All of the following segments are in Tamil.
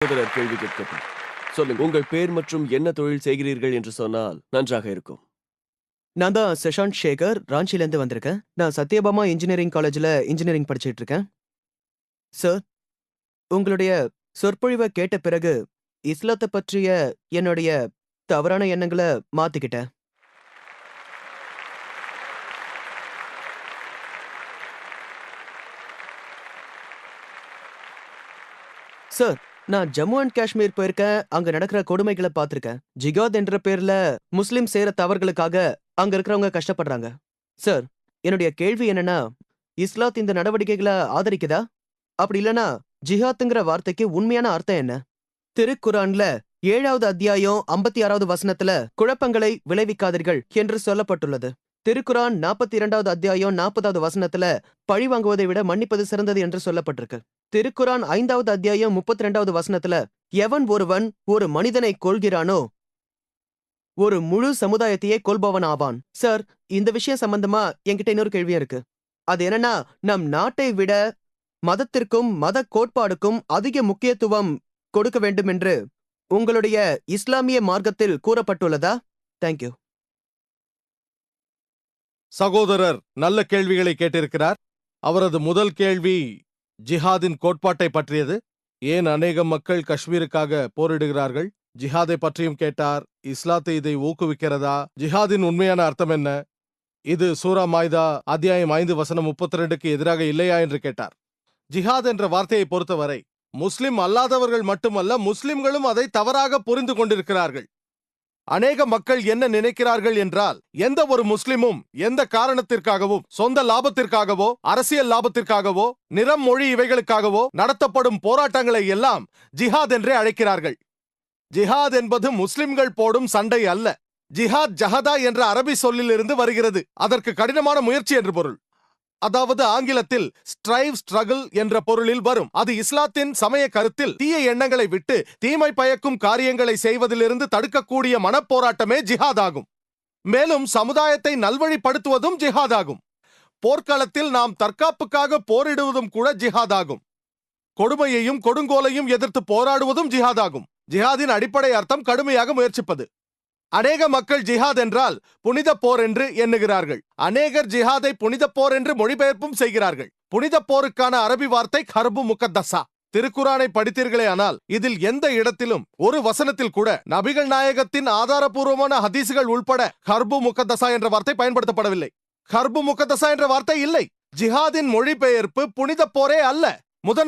சகோதரர் கேள்வி கேட்கட்டும். சொல்லுங்க, உங்கள் பேர் மற்றும் என்ன தொழில் செய்கிறீர்கள் என்று சொன்னால் நன்றாக இருக்கும். நான் தான் செஷாந்த் சேகர், ராஞ்சிலேருந்து வந்திருக்கேன். நான் சத்யபாமா இன்ஜினியரிங் காலேஜ்ல இன்ஜினியரிங் படிச்சிட்டு இருக்கேன். சார், உங்களுடைய சொற்பொழிவை கேட்ட பிறகு இஸ்லாத்தை பற்றிய என்னுடைய தவறான எண்ணங்களை மாத்திக்கிட்டேன். சார், நான் ஜம்மு அண்ட் காஷ்மீர் போயிருக்கேன். அங்க நடக்கிற கொடுமைகளை பார்த்திருக்கேன். ஜிகாத் என்ற பேர்ல முஸ்லிம் செய்யற தவறுகளுக்காக அங்க இருக்கிறவங்க கஷ்டப்படுறாங்க. சார், என்னுடைய கேள்வி என்னன்னா, இஸ்லாத் இந்த நடவடிக்கைகளை ஆதரிக்குதா? அப்படி இல்லனா ஜிஹாத்ங்கிற வார்த்தைக்கு உண்மையான அர்த்தம் என்ன? திருக்குரான்ல 7வது அத்தியாயம் 56வது வசனத்துல குழப்பங்களை விளைவிக்காதீர்கள் என்று சொல்லப்பட்டுள்ளது. திருக்குரான் 42வது அத்தியாயம் 40வது வசனத்துல பழி வாங்குவதை விட மன்னிப்பது சிறந்தது என்று சொல்லப்பட்டிருக்கு. திருக்குரான் 5வது அத்தியாயம் 32வது வசனத்துல எவன் ஒருவன் ஒரு மனிதனை கொல்கிறானோ ஒரு முழு சமுதாயத்தையே கொல்பவன் ஆவான். சார், இந்த விஷயம் சம்பந்தமா என்கிட்ட இன்னொரு கேள்வியும் இருக்கு. அது என்னன்னா, நம் நாட்டை விட மதத்திற்கும் மத கோட்பாடுக்கும் அதிக முக்கியத்துவம் கொடுக்க வேண்டும் என்று உங்களுடைய இஸ்லாமிய மார்க்கத்தில் கூறப்பட்டுள்ளதா? தேங்க்யூ. சகோதரர் நல்ல கேள்விகளை கேட்டிருக்கிறார். அவரது முதல் கேள்வி ஜிஹாதின் கோட்பாட்டை பற்றியது. ஏன் அநேக மக்கள் காஷ்மீருக்காக போரிடுகிறார்கள்? ஜிஹாதை பற்றியும் கேட்டார். இஸ்லாத்தை இதை ஊக்குவிக்கிறதா? ஜிஹாதின் உண்மையான அர்த்தம் என்ன? இது சூரா மாய்தா அத்தியாயம் 5 வசனம் 32க்கு எதிராக இல்லையா என்று கேட்டார். ஜிஹாத் என்ற வார்த்தையை பொறுத்தவரை முஸ்லிம் அல்லாதவர்கள் மட்டுமல்ல, முஸ்லிம்களும் அதை தவறாக புரிந்து கொண்டிருக்கிறார்கள். அநேக மக்கள் என்ன நினைக்கிறார்கள் என்றால், எந்த ஒரு முஸ்லிமும் எந்த காரணத்திற்காகவும், சொந்த லாபத்திற்காகவோ அரசியல் லாபத்திற்காகவோ நிறம் மொழி இவைகளுக்காகவோ நடத்தப்படும் போராட்டங்களை எல்லாம் ஜிஹாத் என்றே அழைக்கிறார்கள். ஜிஹாத் என்பது முஸ்லிம்கள் போடும் சண்டை அல்ல. ஜிஹாத் ஜஹதா என்ற அரபி சொல்லிலிருந்து வருகிறது. அதற்கு கடினமான முயற்சி என்று பொருள். அதாவது ஆங்கிலத்தில் ஸ்ட்ரைவ், ஸ்ட்ரகிள் என்ற பொருளில் வரும். அது இஸ்லாத்தின் சமய கருத்தில் தீய எண்ணங்களை விட்டு தீமை பயக்கும் காரியங்களை செய்வதிலிருந்து தடுக்கக்கூடிய மனப்போராட்டமே ஜிஹாத் ஆகும். மேலும் சமுதாயத்தை நல்வழிப்படுத்துவதும் ஜிஹாத் ஆகும். போர்க்களத்தில் நாம் தற்காப்புக்காக போரிடுவதும் கூட ஜிஹாத் ஆகும். கொடுமையையும் கொடுங்கோலையும் எதிர்த்து போராடுவதும் ஜிஹாத் ஆகும். ஜிஹாதின் அடிப்படை அர்த்தம் கடுமையாக முயற்சிப்பது. அநேக மக்கள் ஜிஹாத் என்றால் புனித போர் என்று எண்ணுகிறார்கள். அநேகர் ஜிஹாதை புனித போர் என்று மொழிபெயர்ப்பும் செய்கிறார்கள். புனித போருக்கான அரபி வார்த்தை ஹர்பு முகத்தஸா. திருக்குரானை படித்தீர்களே ஆனால் இதில் எந்த இடத்திலும் ஒரு வசனத்தில் கூட நபிகள் நாயகத்தின் ஆதாரபூர்வமான ஹதீசுகள் உள்பட ஹர்பு முகத்தஸா என்ற வார்த்தை பயன்படுத்தப்படவில்லை. ஹர்பு முகத்தஸா என்ற வார்த்தை இல்லை. ஜிஹாதின் மொழிபெயர்ப்பு புனித போரே அல்ல.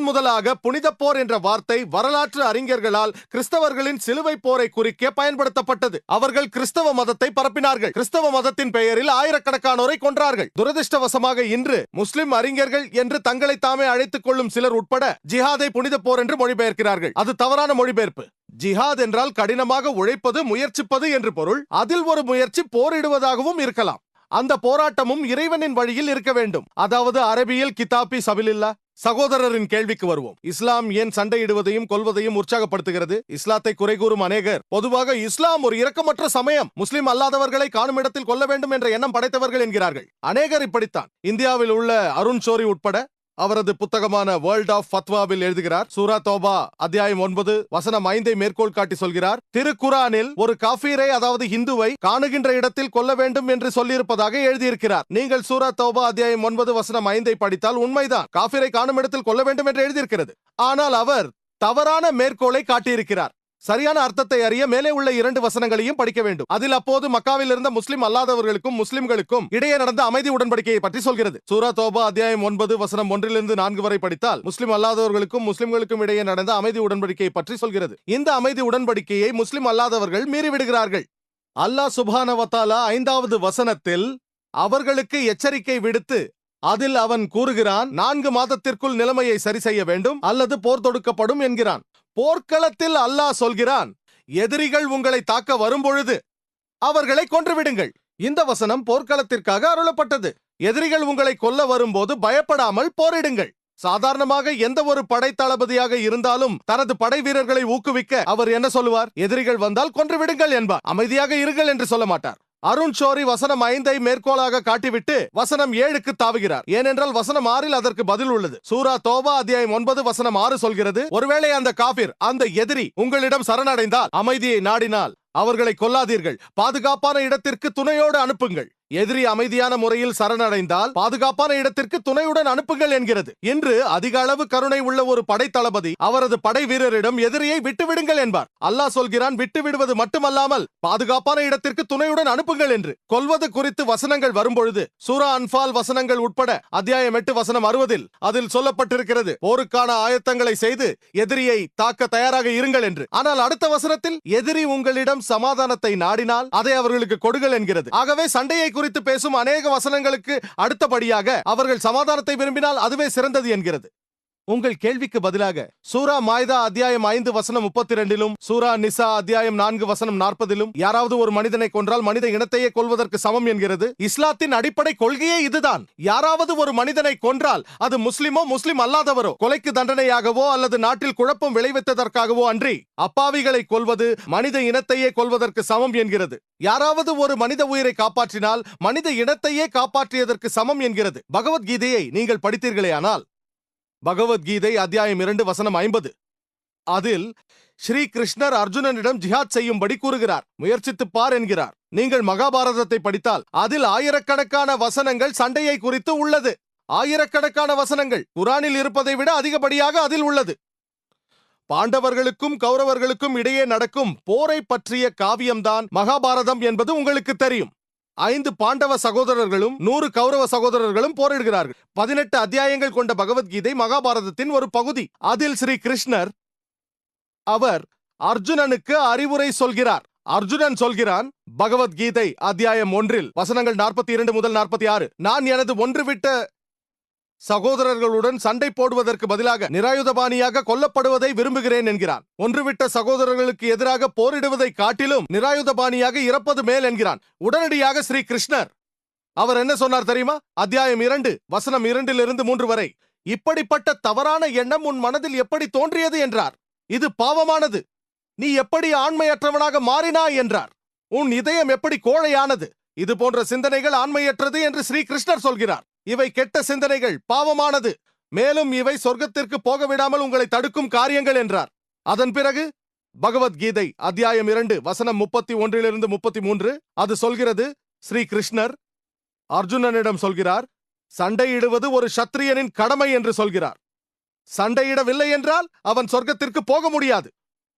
முதலாக புனித போர் என்ற வார்த்தை வரலாற்று அறிஞர்களால் கிறிஸ்தவர்களின் சிலுவை போரை குறிக்க பயன்படுத்தப்பட்டது. அவர்கள் கிறிஸ்தவ மதத்தை பரப்பினார்கள். கிறிஸ்தவ மதத்தின் பெயரில் ஆயிரக்கணக்கானோரை கொன்றார்கள். துரதிர்ஷ்டவசமாக இன்று முஸ்லிம் அறிஞர்கள் என்று தங்களை தாமே அழைத்துக் கொள்ளும் சிலர் உட்பட ஜிஹாதை புனித போர் என்று மொழிபெயர்க்கிறார்கள். அது தவறான மொழிபெயர்ப்பு. ஜிஹாத் என்றால் கடினமாக உழைப்பது, முயற்சிப்பது என்று பொருள். அதில் ஒரு முயற்சி போரிடுவதாகவும் இருக்கலாம். அந்த போராட்டமும் இறைவனின் வழியில் இருக்க வேண்டும். அதாவது அரபியில் கிதாபி சபிலில்லா. சகோதரரின் கேள்விக்கு வருவோம். இஸ்லாம் ஏன் சண்டையிடுவதையும் கொல்வதையும் உற்சாகப்படுத்துகிறது? இஸ்லாத்தை குறை கூறும் அநேகர் பொதுவாக இஸ்லாம் ஒரு இரக்கமற்ற சமயம், முஸ்லிம் அல்லாதவர்களை காணும் இடத்தில் கொல்ல வேண்டும் என்ற எண்ணம் படைத்தவர்கள் என்கிறார்கள். அநேகர் இப்படித்தான். இந்தியாவில் உள்ள அருண் ஷோரி உட்பட அவரது புத்தகமான வேர்ல்ட் ஆஃப் ஃபத்வாவில் எழுதுகிறார். சூரா தௌபா அத்தியாயம் 9 வசனம் 5 மேற்கோள் காட்டி சொல்கிறார், திருக்குரானில் ஒரு காஃபீரை, அதாவது ஹிந்துவை காணுகின்ற இடத்தில் கொல்ல வேண்டும் என்று சொல்லியிருப்பதாக எழுதியிருக்கிறார். நீங்கள் சூரா தௌபா அத்தியாயம் 9 வசனம் 5 படித்தால் உண்மைதான், காஃபீரை காணும் இடத்தில் கொல்ல வேண்டும் என்று எழுதியிருக்கிறது. ஆனால் அவர் தவறான மேற்கோளை காட்டியிருக்கிறார். சரியான அர்த்தத்தை அறிய மேலே உள்ள 2 வசனங்களையும் படிக்க வேண்டும். அதில் அப்போது மக்காவில் இருந்த முஸ்லிம் அல்லாதவர்களுக்கும் முஸ்லிம்களுக்கும் இடையே நடந்த அமைதி உடன்படிக்கையை பற்றி சொல்கிறது. சூரா தௌபா அத்தியாயம் 9 வசனம் 1 4 வரை படித்தால் முஸ்லிம் அல்லாதவர்களுக்கும் முஸ்லிம்களுக்கும் இடையே நடந்த அமைதி உடன்படிக்கையை பற்றி சொல்கிறது. இந்த அமைதி உடன்படிக்கையை முஸ்லிம் அல்லாதவர்கள் மீறிவிடுகிறார்கள். அல்லாஹ் சுப்ஹானஹு வ தஆலா 5வது வசனத்தில் அவர்களுக்கு எச்சரிக்கை விடுத்து அதில் அவன் கூறுகிறான், 4 மாதத்திற்குள் நிலைமையை சரி செய்ய வேண்டும் அல்லது போர் தொடுக்கப்படும் என்கிறான். போர்க்களத்தில் அல்லாஹ் சொல்கிறான், எதிரிகள் உங்களை தாக்க வரும்பொழுது அவர்களை கொன்றுவிடுங்கள். இந்த வசனம் போர்க்களத்திற்காக அருளப்பட்டது. எதிரிகள் உங்களை கொல்ல வரும்போது பயப்படாமல் போரிடுங்கள். சாதாரணமாக எந்த ஒரு படை தளபதியாக இருந்தாலும் தனது படை வீரர்களை ஊக்குவிக்க அவர் என்ன சொல்லுவார்? எதிரிகள் வந்தால் கொன்றுவிடுங்கள் என்பார். அமைதியாக இருங்கள் என்று சொல்ல மாட்டார். அருண் ஷோரி வசனம் 5 மேற்கோளாக காட்டிவிட்டு வசனம் 7க்கு தாவுகிறார். ஏனென்றால் வசனம் 6 அதற்கு பதில் உள்ளது. சூரா தோபா அத்தியாயம் 9 வசனம் 6 சொல்கிறது, ஒருவேளை அந்த காபிர், அந்த எதிரி உங்களிடம் சரணடைந்தால், அமைதியை நாடினால் அவர்களை கொல்லாதீர்கள், பாதுகாப்பான இடத்திற்கு துணையோடு அனுப்புங்கள். எதிரி அமைதியான முறையில் சரணடைந்தால் பாதுகாப்பான இடத்திற்கு துணையுடன் அனுப்புங்கள் என்கிறது. இன்று அதிக அளவு கருணை உள்ள ஒரு படை தளபதி அவரது படை வீரரிடம் எதிரியை விட்டுவிடுங்கள் என்பார். அல்லாஹ் சொல்கிறான், விட்டு விடுவது மட்டுமல்லாமல் பாதுகாப்பான இடத்திற்கு துணையுடன் அனுப்புங்கள் என்று. கொல்வது குறித்து வசனங்கள் வரும்பொழுது சூரா அன்பால் வசனங்கள் உட்பட அத்தியாயம் 8 வசனம் 60 அதில் சொல்லப்பட்டிருக்கிறது, போருக்கான ஆயத்தங்களை செய்து எதிரியை தாக்க தயாராக இருங்கள் என்று. ஆனால் அடுத்த வசனத்தில் எதிரி உங்களிடம் சமாதானத்தை நாடினால் அதை அவர்களுக்கு கொடுங்கள் என்கிறது. ஆகவே சண்டையை குறித்து பேசும் அநேக வசனங்களுக்கு அடுத்தபடியாக அவர்கள் சமாதானத்தை விரும்பினால் அதுவே சிறந்தது என்கிறது. உங்கள் கேள்விக்கு பதிலாக சூரா மாய்தா அத்தியாயம் 5 வசனம் 32 சூரா நிசா அத்தியாயம் 4 வசனம் 40 யாராவது ஒரு மனிதனை கொன்றால் மனித இனத்தையே கொல்வதற்கு சமம் என்கிறது. இஸ்லாத்தின் அடிப்படை கொள்கையே இதுதான். யாராவது ஒரு மனிதனை கொன்றால் அது முஸ்லிமோ முஸ்லிம் அல்லாதவரோ கொலைக்கு தண்டனையாகவோ அல்லது நாட்டில் குழப்பம் விளைவித்ததற்காகவோ அன்றி அப்பாவிகளை கொல்வது மனித இனத்தையே கொல்வதற்கு சமம் என்கிறது. யாராவது ஒரு மனித உயிரை காப்பாற்றினால் மனித இனத்தையே காப்பாற்றியதற்கு சமம் என்கிறது. பகவத்கீதையை நீங்கள் படித்தீர்களே ஆனால் பகவத்கீதை அத்தியாயம் 2 வசனம் 50 அதில் ஸ்ரீ கிருஷ்ணர் அர்ஜுனனிடம் ஜிஹாத் செய்யும்படி கூறுகிறார். முயற்சித்து பார் என்கிறார். நீங்கள் மகாபாரதத்தை படித்தால் அதில் ஆயிரக்கணக்கான வசனங்கள் சண்டையை குறித்து உள்ளது. ஆயிரக்கணக்கான வசனங்கள் குரானில் இருப்பதை விட அதிகப்படியாக அதில் உள்ளது. பாண்டவர்களுக்கும் கௌரவர்களுக்கும் இடையே நடக்கும் போரை பற்றிய காவியம்தான் மகாபாரதம் என்பது உங்களுக்கு தெரியும். 5 பாண்டவ சகோதரர்களும் 100 கௌரவ சகோதரர்களும் போரிடுகிறார்கள். 18 அத்தியாயங்கள் கொண்ட பகவத்கீதை மகாபாரதத்தின் ஒரு பகுதி. அதில் ஸ்ரீ கிருஷ்ணர் அவர் அர்ஜுனனுக்கு அறிவுரை சொல்கிறார். அர்ஜுனன் சொல்கிறான், பகவத்கீதை அத்தியாயம் 1 வசனங்கள் 42 முதல் 46, நான் எனது ஒன்றுவிட்ட சகோதரர்களுடன் சண்டை போடுவதற்கு பதிலாக நிராயுதபாணியாக கொல்லப்படுவதை விரும்புகிறேன் என்கிறான். ஒன்றுவிட்ட சகோதரர்களுக்கு எதிராக போரிடுவதை காட்டிலும் நிராயுதபாணியாக இறப்பது மேல் என்கிறான். உடனடியாக ஸ்ரீ கிருஷ்ணர் அவர் என்ன சொன்னார் தெரியுமா? அத்தியாயம் 2 வசனம் 2 3 வரை, இப்படிப்பட்ட தவறான எண்ணம் உன் மனதில் எப்படி தோன்றியது என்றார். இது பாவமானது. நீ எப்படி ஆண்மையற்றவனாக மாறினாய் என்றார். உன் இதயம் எப்படி கோழையானது. இது போன்ற சிந்தனைகள் ஆண்மையற்றது என்று ஸ்ரீ கிருஷ்ணர் சொல்கிறார். இவை கெட்ட சிந்தனைகள், பாவமானது. மேலும் இவை சொர்க்கத்திற்கு போக விடாமல் உங்களை தடுக்கும் காரியங்கள் என்றார். அதன் பிறகு பகவத்கீதை அத்தியாயம் 2 வசனம் 31 33 அது சொல்கிறது, ஸ்ரீ கிருஷ்ணர் அர்ஜுனனிடம் சொல்கிறார், சண்டையிடுவது ஒரு சத்திரியனின் கடமை என்று சொல்கிறார். சண்டையிடவில்லை என்றால் அவன் சொர்க்கத்திற்கு போக முடியாது.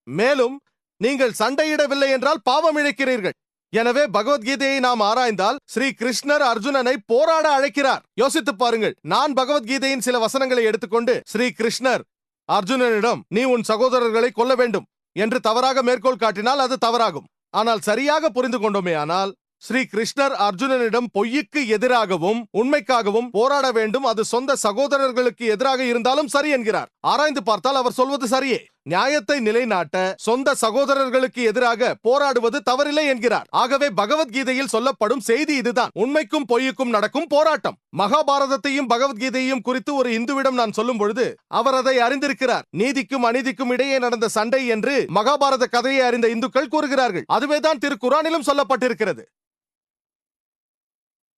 மேலும் நீங்கள் சண்டையிடவில்லை என்றால் பாவம் இழைக்கிறீர்கள். எனவே பகவத்கீதையை நாம் ஆராய்ந்தால் ஸ்ரீ கிருஷ்ணர் அர்ஜுனனை போராட அழைக்கிறார். யோசித்து பாருங்கள். நான் பகவத்கீதையின் சில வசனங்களை எடுத்துக்கொண்டு ஸ்ரீ கிருஷ்ணர் அர்ஜுனனிடம் நீ உன் சகோதரர்களை கொல்ல வேண்டும் என்று தவறாக மேற்கோள் காட்டினால் அது தவறாகும். ஆனால் சரியாக புரிந்து கொண்டோமே ஆனால் ஸ்ரீ கிருஷ்ணர் அர்ஜுனனிடம் பொய்யுக்கு எதிராகவும் உண்மைக்காகவும் போராட வேண்டும், அது சொந்த சகோதரர்களுக்கு எதிராக இருந்தாலும் சரி என்கிறார். ஆராய்ந்து பார்த்தால் அவர் சொல்வது சரியே. நியாயத்தை நிலைநாட்ட சொந்த சகோதரர்களுக்கு எதிராக போராடுவது தவறில்லை என்கிறார். ஆகவே பகவத்கீதையில் சொல்லப்படும் செய்தி இதுதான், உண்மைக்கும் பொய்யுக்கும் நடக்கும் போராட்டம். மகாபாரதத்தையும் பகவத்கீதையும் குறித்து ஒரு இந்துவிடம் நான் சொல்லும் பொழுது அவர் அதை அறிந்திருக்கிறார். நீதிக்கும் அநீதிக்கும் இடையே நடந்த சண்டை என்று மகாபாரத கதையை அறிந்த இந்துக்கள் கூறுகிறார்கள். அதுவேதான் திருக்குரானிலும் சொல்லப்பட்டிருக்கிறது.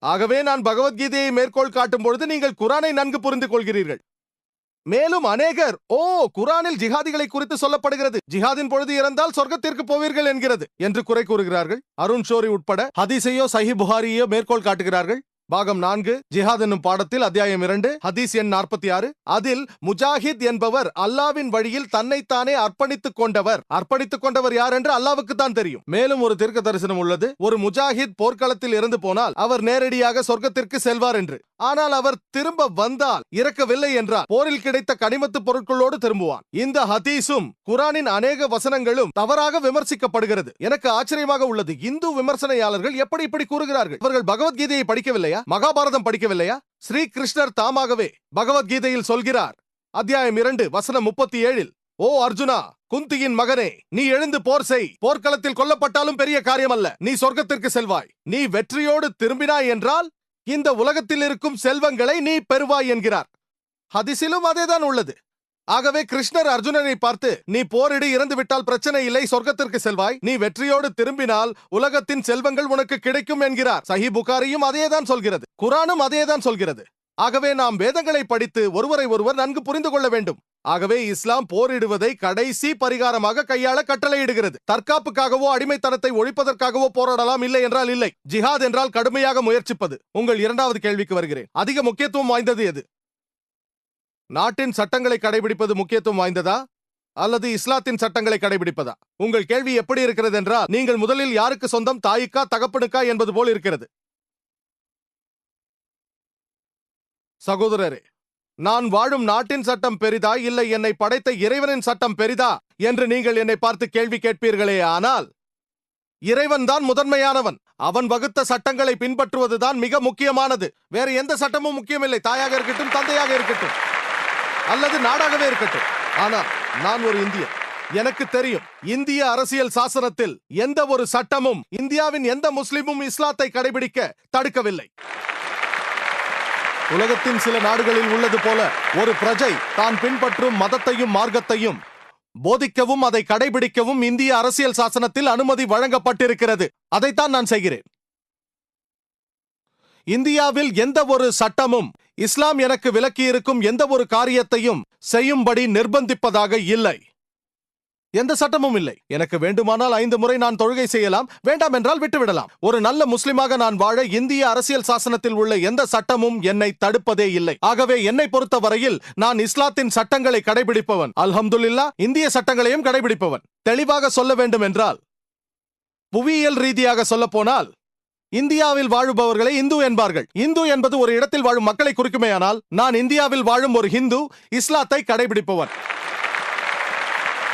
ஆகவே நான் பகவத்கீதையை மேற்கோள் காட்டும் பொழுது நீங்கள் குரானை நன்கு புரிந்து கொள்கிறீர்கள். மேலும் அநேகர் குரானில் ஜிஹாதிகளை குறித்து சொல்லப்படுகிறது, ஜிஹாதின் பொழுது இறந்தால் சொர்க்கத்திற்கு போவீர்கள் என்கிறது என்று குறை கூறுகிறார்கள். அருண் ஷோரி உட்பட ஹதீஸையோ சஹி புகாரியோ மேற்கோள் காட்டுகிறார்கள். பாகம் 4 ஜிஹாத் என்னும் பாடத்தில் அத்தியாயம் 2 ஹதீஸ் எண் 46 அதில் முஜாஹித் என்பவர் அல்லாவின் வழியில் தன்னைத்தானே அர்ப்பணித்துக் கொண்டவர் யார் என்று அல்லாவுக்கு தான் தெரியும். மேலும் ஒரு தீர்க்க தரிசனம் உள்ளது, ஒரு முஜாஹித் போர்க்களத்தில் இறந்து போனால் அவர் நேரடியாக சொர்க்கத்திற்கு செல்வார் என்று. ஆனால் அவர் திரும்ப வந்தால் இறக்கவில்லை என்றால் போரில் கிடைத்த கனிமத்து பொருட்களோடு திரும்புவான். இந்த ஹதீஸும் குரானின் அநேக வசனங்களும் தவறாக விமர்சிக்கப்படுகிறது. எனக்கு ஆச்சரியமாக உள்ளது, இந்து விமர்சனையாளர்கள் எப்படி இப்படி கூறுகிறார்கள்? அவர்கள் பகவத்கீதையை படிக்கவில்லையா? மகாபாரதம் படிக்கவில்லையா? ஸ்ரீ கிருஷ்ணர் தாமாகவே பகவத்கீதையில் சொல்கிறார், அத்தியாயம் 2 வசனம் 37, ஓ அர்ஜுனா, குந்தியின் மகனே, நீ எழுந்து போர் செய். போர்க்களத்தில் கொல்லப்பட்டாலும் பெரிய காரியம் அல்ல, நீ சொர்க்கத்திற்கு செல்வாய். நீ வெற்றியோடு திரும்பினாய் என்றால் இந்த உலகத்தில் இருக்கும் செல்வங்களை நீ பெறுவாய் என்கிறார். ஹதீஸிலும் அதேதான் உள்ளது. ஆகவே கிருஷ்ணர் அர்ஜுனனை பார்த்து, நீ போரிடு, இறந்து விட்டால் பிரச்சனை இல்லை, சொர்க்கத்திற்கு செல்வாய், நீ வெற்றியோடு திரும்பினால் உலகத்தின் செல்வங்கள் உனக்கு கிடைக்கும் என்கிறார். சஹி புகாரியும் அதேதான் சொல்கிறது, குரானும் அதேதான் சொல்கிறது. ஆகவே நாம் வேதங்களை படித்து ஒருவரை ஒருவர் நன்கு புரிந்து கொள்ள வேண்டும். ஆகவே இஸ்லாம் போரிடுவதை கடைசி பரிகாரமாக கையாள கட்டளையிடுகிறது. தற்காப்புக்காகவோ அடிமைத்தனத்தை ஒழிப்பதற்காகவோ போராடலாம், இல்லை என்றால் இல்லை. ஜிஹாத் என்றால் கடுமையாக முயற்சிப்பது. உங்கள் இரண்டாவது கேள்விக்கு வருகிறேன். அதிக முக்கியத்துவம் வாய்ந்தது எது? நாட்டின் சட்டங்களை கடைபிடிப்பது முக்கியத்துவம் வாய்ந்ததா அல்லது இஸ்லாத்தின் சட்டங்களை கடைபிடிப்பதா? உங்கள் கேள்வி எப்படி இருக்கிறது என்றால், நீங்கள் முதலில் யாருக்கு சொந்தம், தாய்க்கா தகப்பனுக்கா என்பது போல் இருக்கிறது. சகோதரரே, நான் வாழும் நாட்டின் சட்டம் பெரிதா இல்லை என்னை படைத்த இறைவனின் சட்டம் பெரிதா என்று நீங்கள் என்னை பார்த்து கேள்வி கேட்பீர்களே, ஆனால் இறைவன் தான் முதன்மையானவன். அவன் வகுத்த சட்டங்களை பின்பற்றுவதுதான் மிக முக்கியமானது. வேற எந்த சட்டமும் முக்கியமில்லை. தாயாக இருக்கட்டும், தந்தையாக இருக்கட்டும், அல்லது நாடாகவே இருக்கட்டும். ஆனால் நான் ஒரு இந்தியன். எனக்கு தெரியும், இந்திய அரசியல் சாசனத்தில் எந்த ஒரு சட்டமும் இந்தியாவின் எந்த முஸ்லிமும் இஸ்லாத்தை கடைபிடிக்க தடுக்கவில்லை. உலகத்தின் சில நாடுகளில் உள்ளது போல ஒரு பிரஜை தான் பின்பற்றும் மதத்தையும் மார்க்கத்தையும் போதிக்கவும் அதை கடைபிடிக்கவும் இந்திய அரசியல் சாசனத்தில் அனுமதி வழங்கப்பட்டிருக்கிறது. அதைத்தான் நான் செய்கிறேன். இந்தியாவில் எந்த ஒரு சட்டமும் இஸ்லாம் எனக்கு விலக்கியிருக்கும் எந்த ஒரு காரியத்தையும் செய்யும்படி நிர்பந்திப்பதாக இல்லை. எந்த சட்டமும் இல்லை. எனக்கு வேண்டுமானால் 5 முறை நான் தொழுகை செய்யலாம், வேண்டாம் என்றால் விட்டுவிடலாம். ஒரு நல்ல முஸ்லிமாக நான் வாழ இந்திய அரசியல் சாசனத்தில் உள்ள எந்த சட்டமும் என்னை தடுப்பதே இல்லை. ஆகவே என்னை பொறுத்தவரையில் நான் இஸ்லாத்தின் சட்டங்களை கடைபிடிப்பவன். அல்ஹம்துலில்லாஹ், இந்திய சட்டங்களையும் கடைபிடிப்பவன். தெளிவாக சொல்ல வேண்டும் என்றால், புவியியல் ரீதியாக சொல்ல போனால் இந்தியாவில் வாழுபவர்களை இந்து என்பார்கள். இந்து என்பது ஒரு இடத்தில் வாழும் மக்களை குறிக்குமேயானால், நான் இந்தியாவில் வாழும் ஒரு ஹிந்து, இஸ்லாத்தை கடைபிடிப்பவன்.